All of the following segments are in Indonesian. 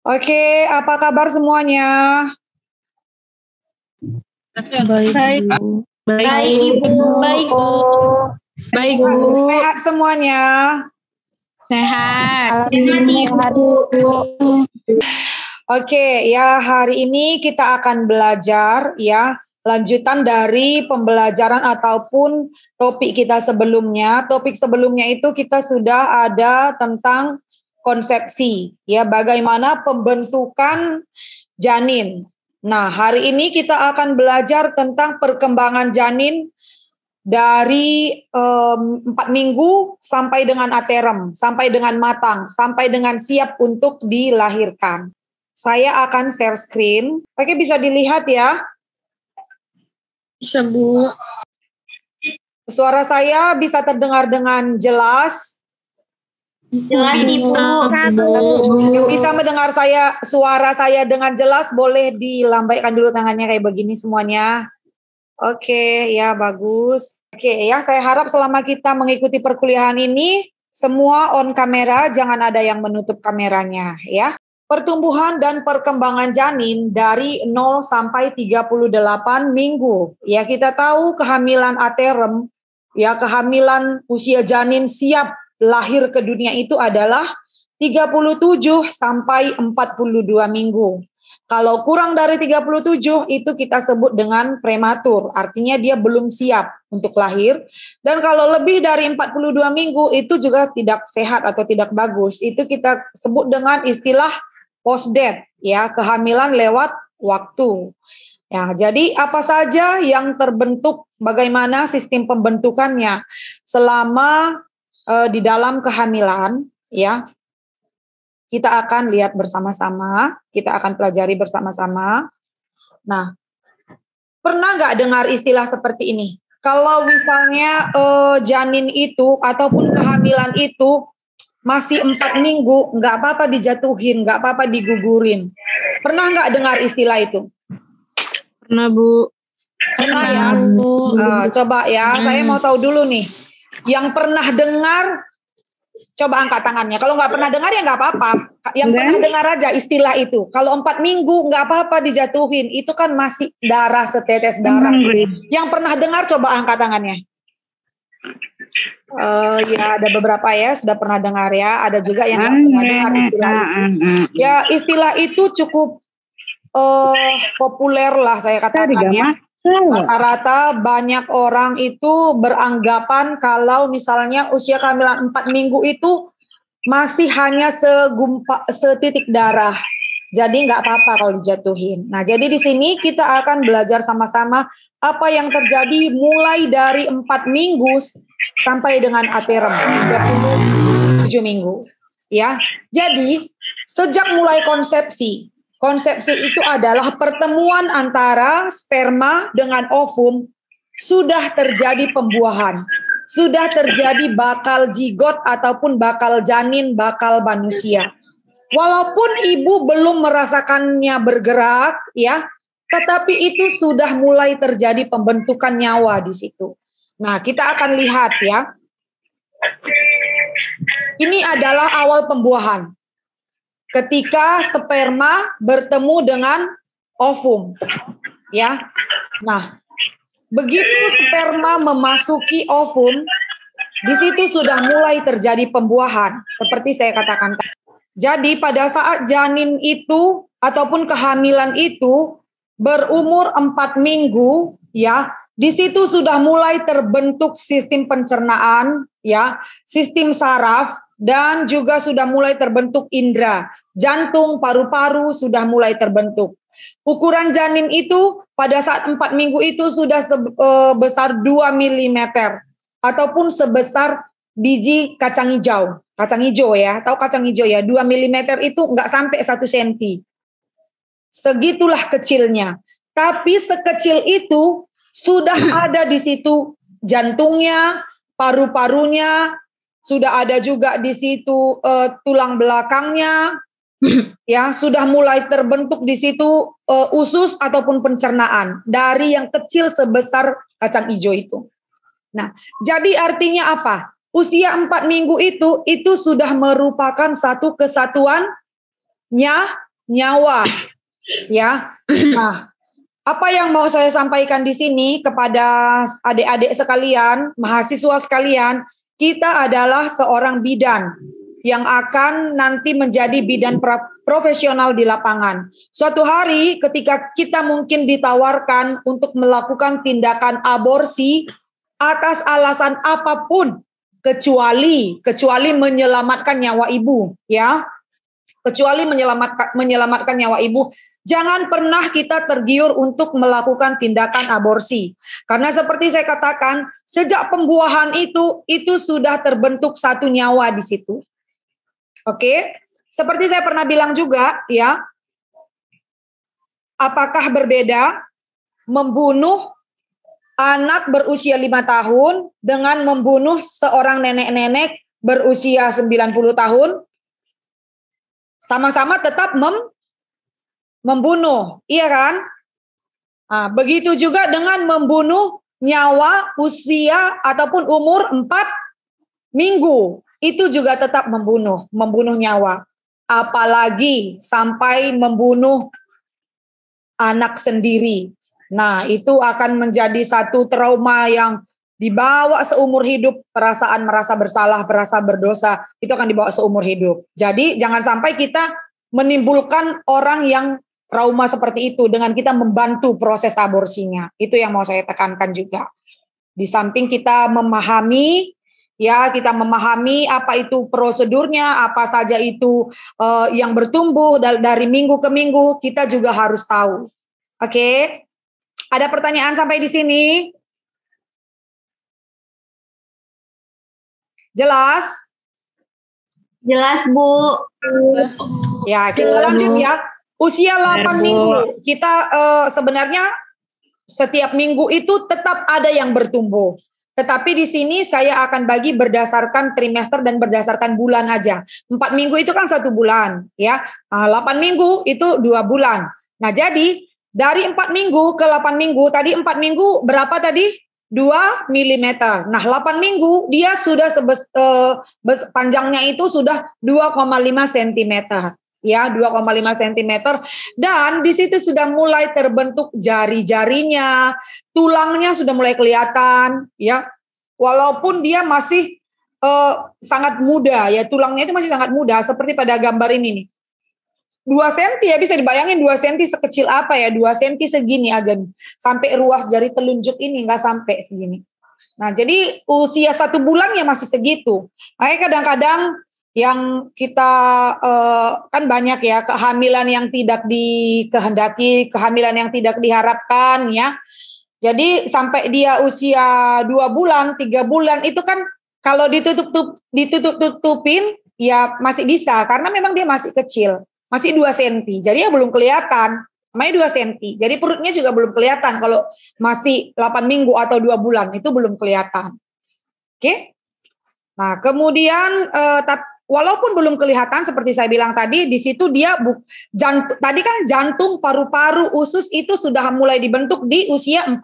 Oke, apa kabar semuanya? Baik, Bu. Baik, Ibu. Baik, Bu. Baik, Bu. Sehat semuanya? Sehat. Sehat, Bu. Oke, ya hari ini kita akan belajar ya lanjutan dari pembelajaran ataupun topik kita sebelumnya. Topik sebelumnya itu kita sudah ada tentang konsepsi, ya bagaimana pembentukan janin. Nah, hari ini kita akan belajar tentang perkembangan janin dari 4 minggu sampai dengan aterem, sampai dengan matang, sampai dengan siap untuk dilahirkan. Saya akan share screen. Oke, bisa dilihat ya. Bisa, Bu. Suara saya bisa terdengar dengan jelas. Jelas, Ibu. Yang bisa mendengar suara saya dengan jelas, boleh dilambaikan dulu tangannya kayak begini semuanya. Oke, ya bagus. Oke, ya saya harap selama kita mengikuti perkuliahan ini, semua on kamera, jangan ada yang menutup kameranya ya. Pertumbuhan dan perkembangan janin dari 0 sampai 38 minggu. Ya, kita tahu kehamilan aterem, ya kehamilan usia janin siap lahir ke dunia itu adalah 37 sampai 42 minggu. Kalau kurang dari 37 itu kita sebut dengan prematur, artinya dia belum siap untuk lahir. Dan kalau lebih dari 42 minggu itu juga tidak sehat atau tidak bagus. Itu kita sebut dengan istilah post-death, ya, kehamilan lewat waktu. Ya, jadi apa saja yang terbentuk, bagaimana sistem pembentukannya selama di dalam kehamilan, ya. Kita akan lihat bersama-sama, kita akan pelajari bersama-sama. Nah, pernah nggak dengar istilah seperti ini? Kalau misalnya janin itu ataupun kehamilan itu masih 4 minggu, nggak apa-apa dijatuhin, nggak apa-apa digugurin. Pernah nggak dengar istilah itu? Pernah, Bu. Pernah ya? Coba ya, saya mau tahu dulu nih. Yang pernah dengar, coba angkat tangannya. Kalau nggak pernah dengar ya nggak apa-apa. Yang pernah dengar aja istilah itu. Kalau 4 minggu nggak apa-apa dijatuhin. Itu kan masih darah, setetes darah. Yang pernah dengar coba angkat tangannya. Ya ada beberapa ya sudah pernah dengar ya. Ada juga yang nggak pernah dengar istilah itu. Ya istilah itu cukup populer lah saya katakan ya. Rata-rata banyak orang itu beranggapan kalau misalnya usia kehamilan 4 minggu itu masih hanya setitik darah. Jadi nggak apa-apa kalau dijatuhin. Nah, jadi di sini kita akan belajar sama-sama apa yang terjadi mulai dari 4 minggu sampai dengan aterem 37 minggu. Ya, jadi sejak mulai konsepsi itu adalah pertemuan antara sperma dengan ovum, sudah terjadi pembuahan, sudah terjadi bakal zigot ataupun bakal janin, bakal manusia. Walaupun ibu belum merasakannya bergerak, ya, tetapi itu sudah mulai terjadi pembentukan nyawa di situ. Nah, kita akan lihat ya. Ini adalah awal pembuahan. Ketika sperma bertemu dengan ovum, ya. Nah, begitu sperma memasuki ovum, di situ sudah mulai terjadi pembuahan, seperti saya katakan. Jadi pada saat janin itu ataupun kehamilan itu berumur 4 minggu, ya, di situ sudah mulai terbentuk sistem pencernaan, ya, sistem saraf, dan juga sudah mulai terbentuk indera. Jantung, paru-paru sudah mulai terbentuk. Ukuran janin itu pada saat 4 minggu itu sudah sebesar 2 mm ataupun sebesar biji kacang hijau. Kacang hijau ya, tahu kacang hijau ya, 2 mm itu nggak sampai 1 cm. Segitulah kecilnya. Tapi sekecil itu sudah ada di situ jantungnya, paru-parunya, sudah ada juga di situ tulang belakangnya, ya sudah mulai terbentuk di situ usus ataupun pencernaan dari yang kecil sebesar kacang hijau itu. Nah, jadi artinya apa? Usia 4 minggu itu sudah merupakan satu kesatuannya nyawa, ya. Nah, apa yang mau saya sampaikan di sini kepada adik-adik sekalian, mahasiswa sekalian, kita adalah seorang bidan yang akan nanti menjadi bidan profesional di lapangan. Suatu hari ketika kita mungkin ditawarkan untuk melakukan tindakan aborsi atas alasan apapun, kecuali menyelamatkan nyawa ibu, ya. Kecuali menyelamatkan nyawa ibu, jangan pernah kita tergiur untuk melakukan tindakan aborsi. Karena seperti saya katakan, sejak pembuahan itu sudah terbentuk satu nyawa di situ. Oke, seperti saya pernah bilang juga, ya, apakah berbeda membunuh anak berusia 5 tahun dengan membunuh seorang nenek-nenek berusia 90 tahun? Sama-sama tetap membunuh, iya kan? Nah, begitu juga dengan membunuh nyawa usia ataupun umur 4 minggu, itu juga tetap membunuh nyawa. Apalagi sampai membunuh anak sendiri. Nah, itu akan menjadi satu trauma yang dibawa seumur hidup, perasaan merasa bersalah, merasa berdosa, itu akan dibawa seumur hidup. Jadi jangan sampai kita menimbulkan orang yang trauma seperti itu dengan kita membantu proses aborsinya. Itu yang mau saya tekankan juga. Di samping kita memahami, ya, kita memahami apa itu prosedurnya, apa saja itu yang bertumbuh dari minggu ke minggu, kita juga harus tahu. Oke? Ada pertanyaan sampai di sini? Jelas? Jelas, Bu. Ya, kita lanjut ya. Usia 8 minggu. Kita sebenarnya setiap minggu itu tetap ada yang bertumbuh. Tetapi di sini saya akan bagi berdasarkan trimester dan berdasarkan bulan aja. 4 minggu itu kan 1 bulan, ya. 8 minggu itu 2 bulan. Nah, jadi dari 4 minggu ke 8 minggu, tadi 4 minggu berapa tadi? 2 mm. Nah, 8 minggu dia sudah panjangnya itu sudah 2,5 cm. Ya, 2,5 cm. Dan di situ sudah mulai terbentuk jari-jarinya, tulangnya sudah mulai kelihatan, ya. Walaupun dia masih sangat muda, ya, tulangnya itu masih sangat muda, seperti pada gambar ini nih. 2 cm ya, bisa dibayangin 2 cm sekecil apa ya, 2 cm segini aja nih. Sampai ruas jari telunjuk ini nggak sampai segini. Nah, jadi usia 1 bulan ya masih segitu. Makanya kadang-kadang yang kita kan banyak ya kehamilan yang tidak dikehendaki, kehamilan yang tidak diharapkan, ya. Jadi sampai dia usia 2 bulan, 3 bulan itu kan kalau ditutup-tutupin ya masih bisa karena memang dia masih kecil. Masih 2 cm, jadi ya belum kelihatan, namanya 2 cm. Jadi perutnya juga belum kelihatan kalau masih 8 minggu atau 2 bulan, itu belum kelihatan. Oke? Nah, kemudian walaupun belum kelihatan seperti saya bilang tadi, di situ dia tadi kan jantung, paru-paru, usus itu sudah mulai dibentuk di usia 4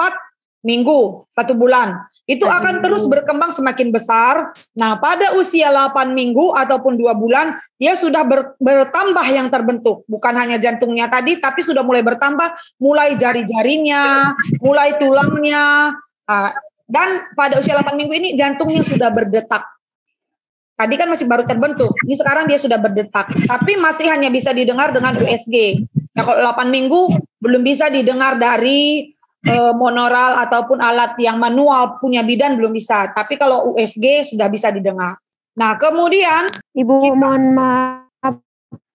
minggu, 1 bulan. Itu akan terus berkembang semakin besar. Nah, pada usia 8 minggu ataupun 2 bulan, dia sudah bertambah yang terbentuk. Bukan hanya jantungnya tadi, tapi sudah mulai bertambah, mulai jari-jarinya, mulai tulangnya. Dan pada usia 8 minggu ini jantungnya sudah berdetak. Tadi kan masih baru terbentuk, ini sekarang dia sudah berdetak. Tapi masih hanya bisa didengar dengan USG. Nah, kalau 8 minggu belum bisa didengar dari monaural ataupun alat yang manual punya bidan belum bisa, tapi kalau USG sudah bisa didengar. Nah, kemudian Ibu mohon maaf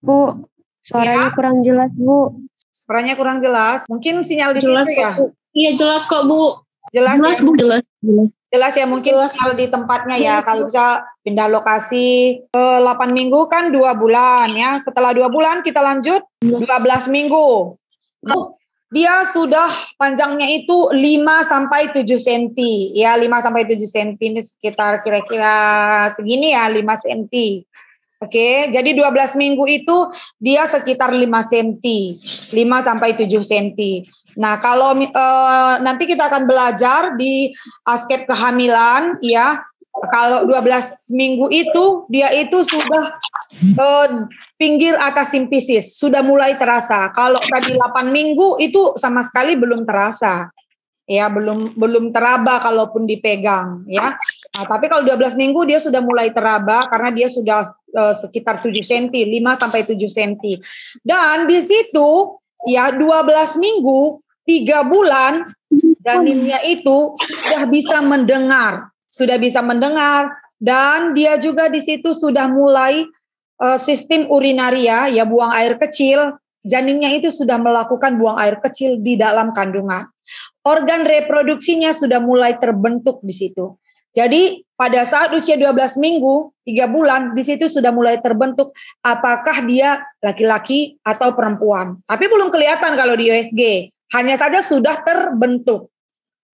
Bu, suaranya kurang jelas Bu. Suaranya kurang jelas. Mungkin sinyal di Jelas situ ya. kok, Bu. Iya jelas kok Bu. Jelas ya? Bu, jelas. Jelas ya, mungkin sinyal di tempatnya ya. Kalau bisa pindah lokasi. 8 minggu kan 2 bulan ya. Setelah 2 bulan kita lanjut 12 minggu. Dia sudah panjangnya itu 5 sampai 7 cm. Ya, 5 sampai 7 cm ini sekitar kira-kira segini ya, 5 cm. Oke, jadi 12 minggu itu dia sekitar 5 cm. 5 sampai 7 cm. Nah, kalau nanti kita akan belajar di askep kehamilan ya. Kalau 12 minggu itu dia itu sudah pinggir atas simfisis, sudah mulai terasa. Kalau tadi 8 minggu itu sama sekali belum terasa. Ya, belum teraba kalaupun dipegang, ya. Nah, tapi kalau 12 minggu dia sudah mulai teraba karena dia sudah sekitar 7 cm, 5 sampai 7 cm. Dan di situ ya 12 minggu, 3 bulan janinnya itu sudah bisa mendengar dan dia juga di situ sudah mulai sistem urinaria, ya buang air kecil. Janinnya itu sudah melakukan buang air kecil di dalam kandungan. Organ reproduksinya sudah mulai terbentuk di situ. Jadi pada saat usia 12 minggu, 3 bulan, di situ sudah mulai terbentuk apakah dia laki-laki atau perempuan. Tapi belum kelihatan kalau di USG, hanya saja sudah terbentuk.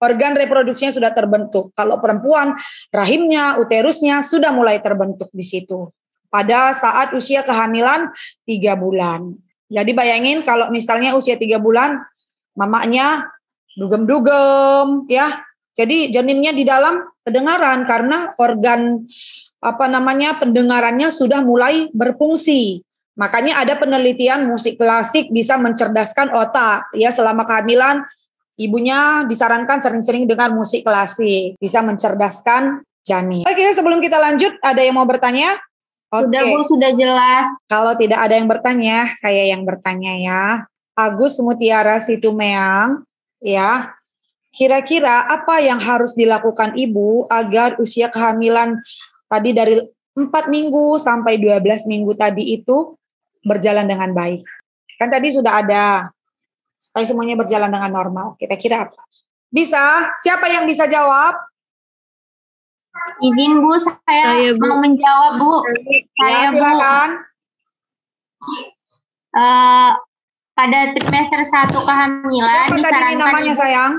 Organ reproduksinya sudah terbentuk. Kalau perempuan, rahimnya, uterusnya sudah mulai terbentuk di situ. Pada saat usia kehamilan 3 bulan. Jadi bayangin kalau misalnya usia 3 bulan, mamanya dugem-dugem, ya. Jadi janinnya di dalam kedengaran karena organ pendengarannya sudah mulai berfungsi. Makanya ada penelitian musik klasik bisa mencerdaskan otak. Ya, selama kehamilan ibunya disarankan sering-sering dengar musik klasik, bisa mencerdaskan janin. Oke, sebelum kita lanjut, ada yang mau bertanya? Sudah Bu, sudah jelas. Kalau tidak ada yang bertanya, saya yang bertanya ya. Agus Mutiara Situmeang. Ya, kira-kira apa yang harus dilakukan ibu agar usia kehamilan tadi dari 4 minggu sampai 12 minggu tadi itu berjalan dengan baik? Kan tadi sudah ada, supaya semuanya berjalan dengan normal. Kira-kira apa? Bisa? Siapa yang bisa jawab? Izin Bu, saya Bu. mau menjawab Bu. Ya, silakan. Pada trimester 1 kehamilan Siapa tadi namanya sayang?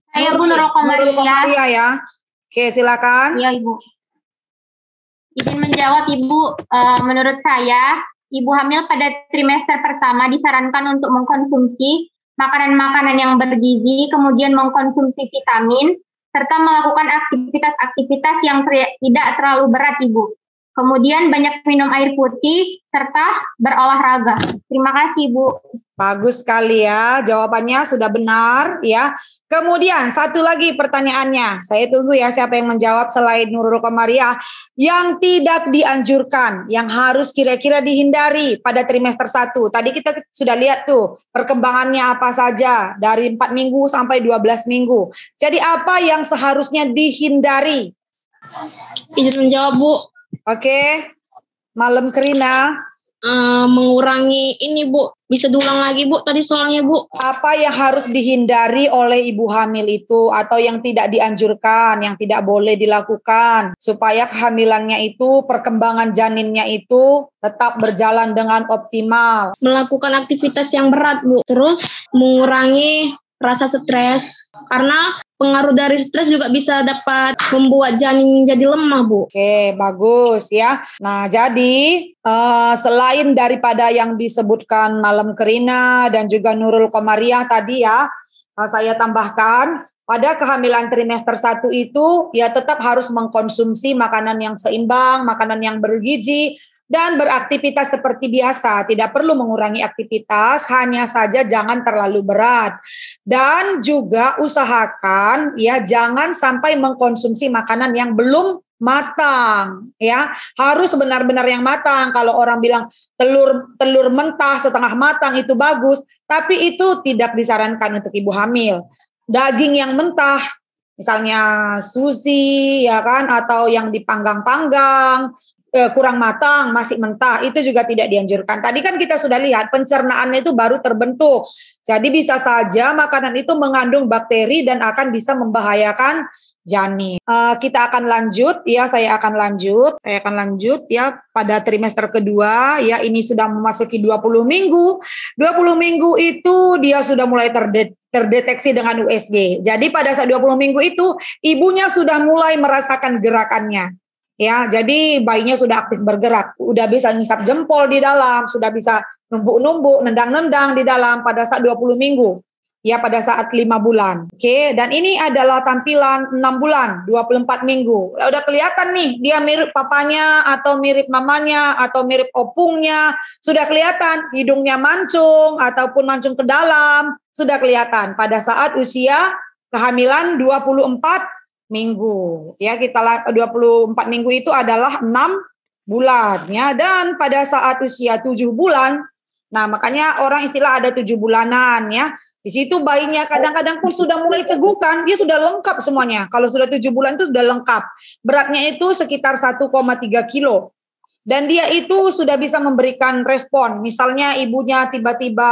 Saya Bu Nurul Komaria ya. Oke, silakan. Iya Ibu. Izin menjawab Ibu. Menurut saya, ibu hamil pada trimester pertama disarankan untuk mengkonsumsi makanan-makanan yang bergizi, kemudian mengkonsumsi vitamin, serta melakukan aktivitas-aktivitas yang tidak terlalu berat Ibu. Kemudian banyak minum air putih, serta berolahraga. Terima kasih, Bu. Bagus sekali ya, jawabannya sudah benar ya. Kemudian satu lagi pertanyaannya, saya tunggu ya siapa yang menjawab selain Nurul Komariah. Yang tidak dianjurkan, yang harus kira-kira dihindari pada trimester 1. Tadi kita sudah lihat tuh perkembangannya apa saja dari 4 minggu sampai 12 minggu. Jadi apa yang seharusnya dihindari? Izin menjawab, Bu. Oke, Malam Kerina. Mengurangi ini Bu, bisa diulang lagi Bu tadi soalnya Bu. Apa yang harus dihindari oleh ibu hamil itu atau yang tidak dianjurkan, yang tidak boleh dilakukan supaya kehamilannya itu, perkembangan janinnya itu tetap berjalan dengan optimal. Melakukan aktivitas yang berat Bu, terus mengurangi rasa stres karena pengaruh dari stres juga bisa dapat membuat janin jadi lemah Bu. Oke, bagus ya. Nah, jadi selain daripada yang disebutkan Malam Kerina dan juga Nurul Komariah tadi ya, saya tambahkan pada kehamilan trimester 1 itu ya tetap harus mengkonsumsi makanan yang seimbang, makanan yang bergizi, dan beraktivitas seperti biasa, tidak perlu mengurangi aktivitas, hanya saja jangan terlalu berat. Dan juga usahakan ya jangan sampai mengkonsumsi makanan yang belum matang ya, harus benar-benar yang matang. Kalau orang bilang telur mentah setengah matang itu bagus, tapi itu tidak disarankan untuk ibu hamil. Daging yang mentah, misalnya sushi ya kan, atau yang dipanggang-panggang kurang matang, masih mentah, itu juga tidak dianjurkan. Tadi kan kita sudah lihat pencernaannya itu baru terbentuk. Jadi bisa saja makanan itu mengandung bakteri dan akan bisa membahayakan janin. Kita akan lanjut ya, saya akan lanjut ya pada trimester kedua ya, ini sudah memasuki 20 minggu. 20 minggu itu dia sudah mulai terdeteksi dengan USG. Jadi pada saat 20 minggu itu ibunya sudah mulai merasakan gerakannya. Ya, jadi bayinya sudah aktif bergerak, udah bisa ngisap jempol di dalam, sudah bisa numbuk-numbuk, nendang-nendang di dalam pada saat 20 minggu. ya pada saat 5 bulan. Oke, dan ini adalah tampilan 6 bulan, 24 minggu. Udah kelihatan nih, dia mirip papanya atau mirip mamanya atau mirip opungnya. Sudah kelihatan hidungnya mancung ataupun mancung ke dalam. Sudah kelihatan pada saat usia kehamilan 24 minggu. Ya, 24 minggu itu adalah 6 bulan. Ya, dan pada saat usia 7 bulan, nah makanya orang istilah ada 7 bulanan ya. Di situ bayinya kadang-kadang pun sudah mulai cegukan, dia sudah lengkap semuanya. Kalau sudah 7 bulan itu sudah lengkap. Beratnya itu sekitar 1,3 kilo. Dan dia itu sudah bisa memberikan respon. Misalnya ibunya tiba-tiba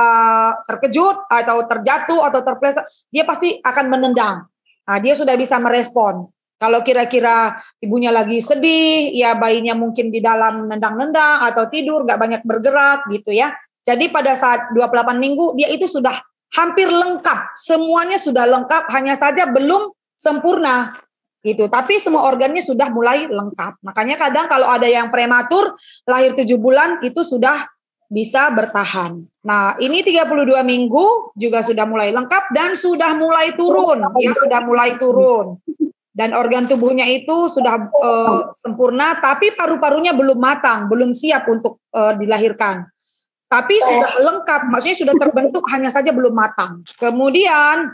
terkejut atau terjatuh atau terpleset, dia pasti akan menendang. Nah, dia sudah bisa merespon. Kalau kira-kira ibunya lagi sedih, ya bayinya mungkin di dalam nendang-nendang atau tidur, gak banyak bergerak gitu ya. Jadi pada saat 28 minggu, dia itu sudah hampir lengkap, semuanya sudah lengkap, hanya saja belum sempurna gitu. Tapi semua organnya sudah mulai lengkap. Makanya kadang kalau ada yang prematur, lahir 7 bulan itu sudah bisa bertahan. Nah, ini 32 minggu juga sudah mulai lengkap dan sudah mulai turun, ya sudah mulai turun. Dan organ tubuhnya itu sudah sempurna, tapi paru-parunya belum matang, belum siap untuk dilahirkan. Tapi sudah lengkap, maksudnya sudah terbentuk, hanya saja belum matang. Kemudian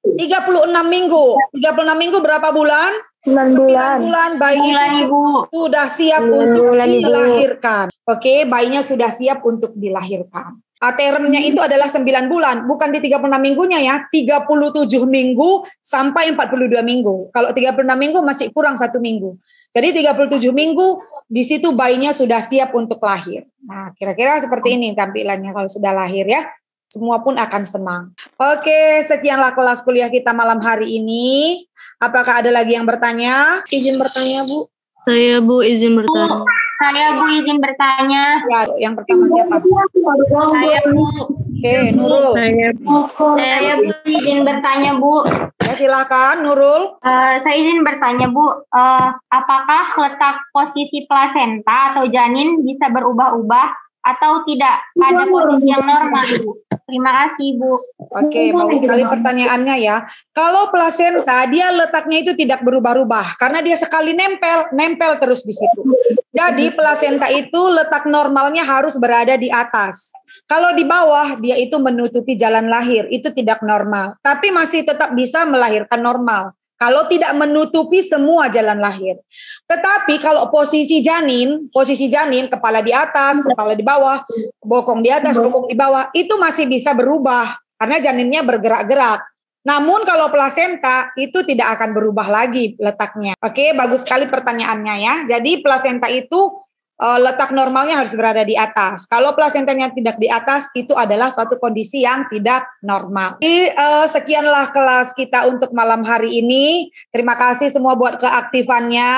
36 minggu. 36 minggu berapa bulan? 9 bulan. 9 bulan bayi itu sudah siap untuk dilahirkan. Oke, bayinya sudah siap untuk dilahirkan. Termnya itu adalah 9 bulan, bukan di 36 minggunya ya, 37 minggu sampai 42 minggu. Kalau 36 minggu masih kurang 1 minggu. Jadi 37 minggu di situ bayinya sudah siap untuk lahir. Nah, kira-kira seperti ini tampilannya kalau sudah lahir ya. Semua pun akan senang. Oke, sekianlah kelas kuliah kita malam hari ini. Apakah ada lagi yang bertanya? Izin bertanya, Bu. Saya, Bu, izin bertanya. Saya, Bu, izin bertanya. Ya, yang pertama siapa? Saya, Bu. Oke, Nurul. Saya, Bu, izin bertanya, Bu. Ya, silakan, Nurul. Saya izin bertanya, Bu. Apakah letak posisi plasenta atau janin bisa berubah-ubah atau tidak ada posisi yang normal, Bu? Terima kasih, Bu. Oke, bagus sekali pertanyaannya ya. Kalau plasenta, dia letaknya itu tidak berubah-ubah karena dia sekali nempel terus di situ. Jadi plasenta itu letak normalnya harus berada di atas. Kalau di bawah, dia itu menutupi jalan lahir, itu tidak normal. Tapi masih tetap bisa melahirkan normal. Kalau tidak menutupi semua jalan lahir. Tetapi kalau posisi janin, kepala di atas, kepala di bawah, bokong di atas, bokong di bawah, itu masih bisa berubah karena janinnya bergerak-gerak. Namun kalau plasenta itu tidak akan berubah lagi letaknya. Oke, bagus sekali pertanyaannya ya. Jadi plasenta itu letak normalnya harus berada di atas. Kalau plasentanya tidak di atas, itu adalah suatu kondisi yang tidak normal. Jadi, sekianlah kelas kita untuk malam hari ini. Terima kasih semua buat keaktifannya.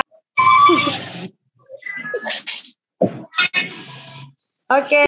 Oke.